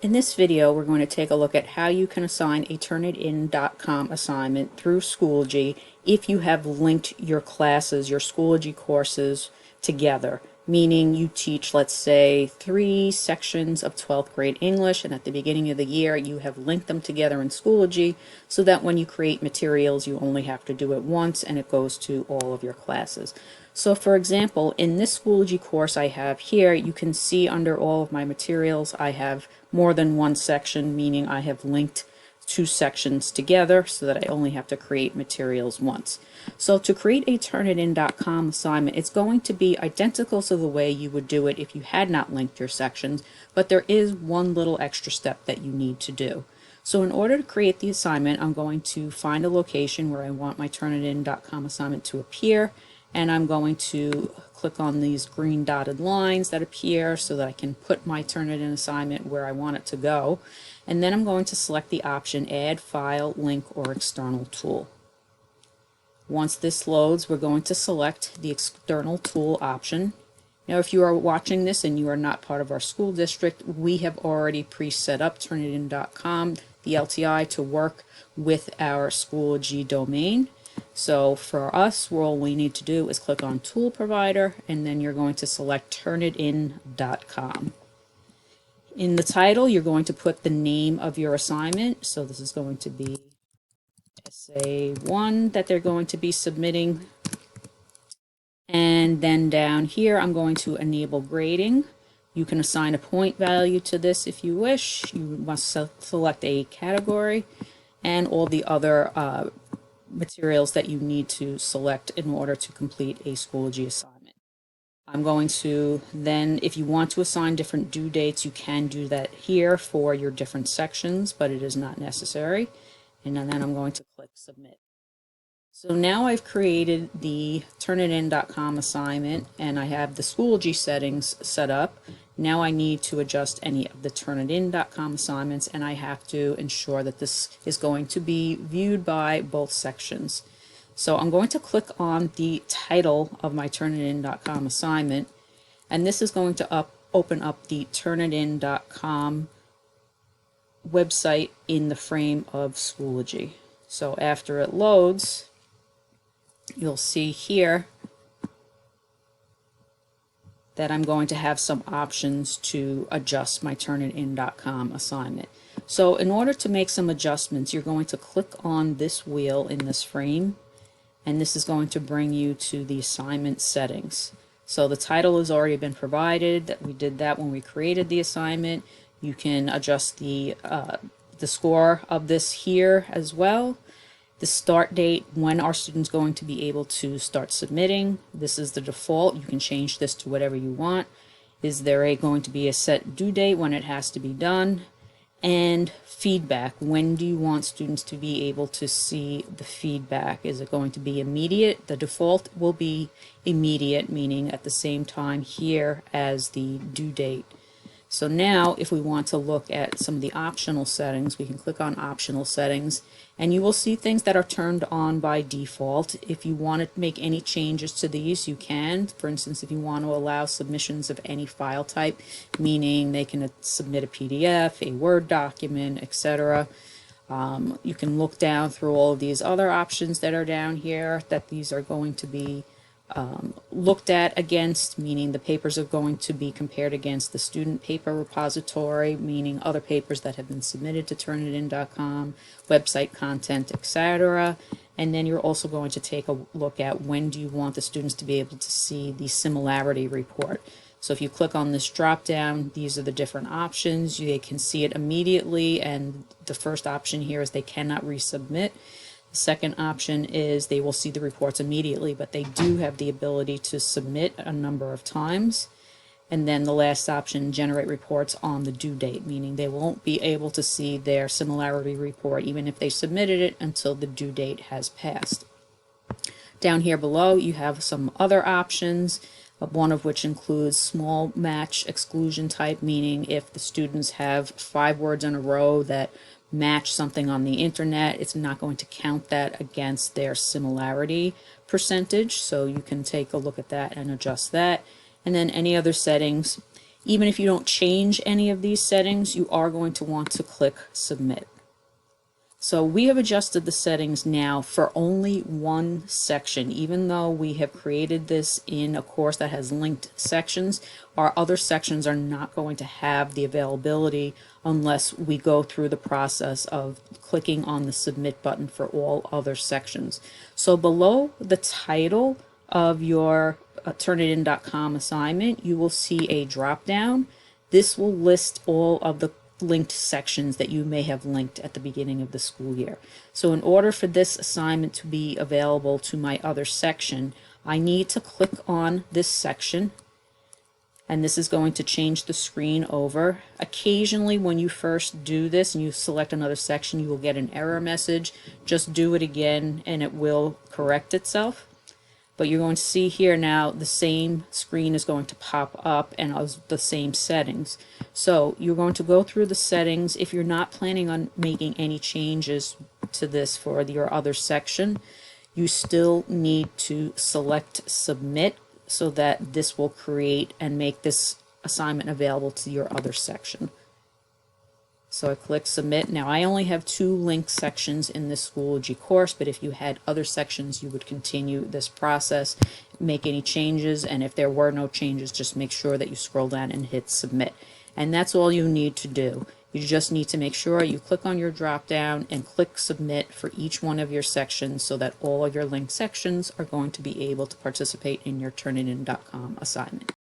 In this video, we're going to take a look at how you can assign a Turnitin.com assignment through Schoology if you have linked your classes, your Schoology courses together, meaning you teach, let's say, 3 sections of 12th grade English, and at the beginning of the year you have linked them together in Schoology so that when you create materials you only have to do it once and it goes to all of your classes. So for example, in this Schoology course I have here, you can see under all of my materials I have more than one section, meaning I have linked 2 sections together so that I only have to create materials once. So to create a Turnitin.com assignment, it's going to be identical to the way you would do it if you had not linked your sections, but there is one little extra step that you need to do. So in order to create the assignment, I'm going to find a location where I want my Turnitin.com assignment to appear, and I'm going to click on these green dotted lines that appear so that I can put my Turnitin assignment where I want it to go. And then I'm going to select the option Add File, Link, or External Tool. Once this loads, we're going to select the External Tool option. Now, if you are watching this and you are not part of our school district, we have already pre-set up Turnitin.com, the LTI, to work with our Schoology domain. So for us, all we need to do is click on Tool Provider, and then you're going to select Turnitin.com. In the title, you're going to put the name of your assignment. So this is going to be Essay 1 that they're going to be submitting. And then down here, I'm going to enable grading. You can assign a point value to this if you wish. You must select a category and all the other materials that you need to select in order to complete a Schoology assignment. I'm going to then, if you want to assign different due dates, you can do that here for your different sections, but it is not necessary. And then I'm going to click Submit. So now I've created the Turnitin.com assignment and I have the Schoology settings set up. Now I need to adjust any of the Turnitin.com assignments, and I have to ensure that this is going to be viewed by both sections. So I'm going to click on the title of my Turnitin.com assignment, and this is going to open up the Turnitin.com website in the frame of Schoology. So after it loads, you'll see here that I'm going to have some options to adjust my Turnitin.com assignment. So in order to make some adjustments, you're going to click on this wheel in this frame, and this is going to bring you to the assignment settings. So the title has already been provided. We did that when we created the assignment. You can adjust the score of this here as well. The start date, when are students going to be able to start submitting? This is the default. You can change this to whatever you want. Is there going to be a set due date when it has to be done? And feedback. When do you want students to be able to see the feedback? Is it going to be immediate? The default will be immediate, meaning at the same time here as the due date. So now if we want to look at some of the optional settings, we can click on optional settings, and you will see things that are turned on by default. If you want to make any changes to these, you can. For instance, if you want to allow submissions of any file type, meaning they can submit a PDF, a Word document, etc. You can look down through all of these other options that are down here, that these are going to be looked at against, meaning the papers are going to be compared against the student paper repository, meaning other papers that have been submitted to Turnitin.com, website content, etc. And then you're also going to take a look at when do you want the students to be able to see the similarity report. So if you click on this drop down, these are the different options. They can see it immediately, and the first option here is they cannot resubmit. The second option is they will see the reports immediately, but they do have the ability to submit a number of times. And then the last option, generate reports on the due date, meaning they won't be able to see their similarity report even if they submitted it until the due date has passed. Down here below you have some other options, one of which includes small match exclusion type, meaning if the students have 5 words in a row that match something on the internet, it's not going to count that against their similarity percentage. So you can take a look at that and adjust that. And then any other settings. Even if you don't change any of these settings, you are going to want to click Submit. So we have adjusted the settings now for only one section. Even though we have created this in a course that has linked sections, our other sections are not going to have the availability unless we go through the process of clicking on the Submit button for all other sections. So below the title of your Turnitin.com assignment, you will see a drop down. This will list all of the linked sections that you may have linked at the beginning of the school year. So in order for this assignment to be available to my other section, I need to click on this section, and this is going to change the screen over. Occasionally when you first do this and you select another section, you will get an error message. Just do it again and it will correct itself. But you're going to see here now the same screen is going to pop up and the same settings. So you're going to go through the settings. If you're not planning on making any changes to this for your other section, you still need to select Submit so that this will create and make this assignment available to your other section. So I click Submit. Now I only have 2 linked sections in this Schoology course, but if you had other sections, you would continue this process, make any changes, and if there were no changes, just make sure that you scroll down and hit Submit. And that's all you need to do. You just need to make sure you click on your drop down and click Submit for each one of your sections so that all of your linked sections are going to be able to participate in your Turnitin.com assignment.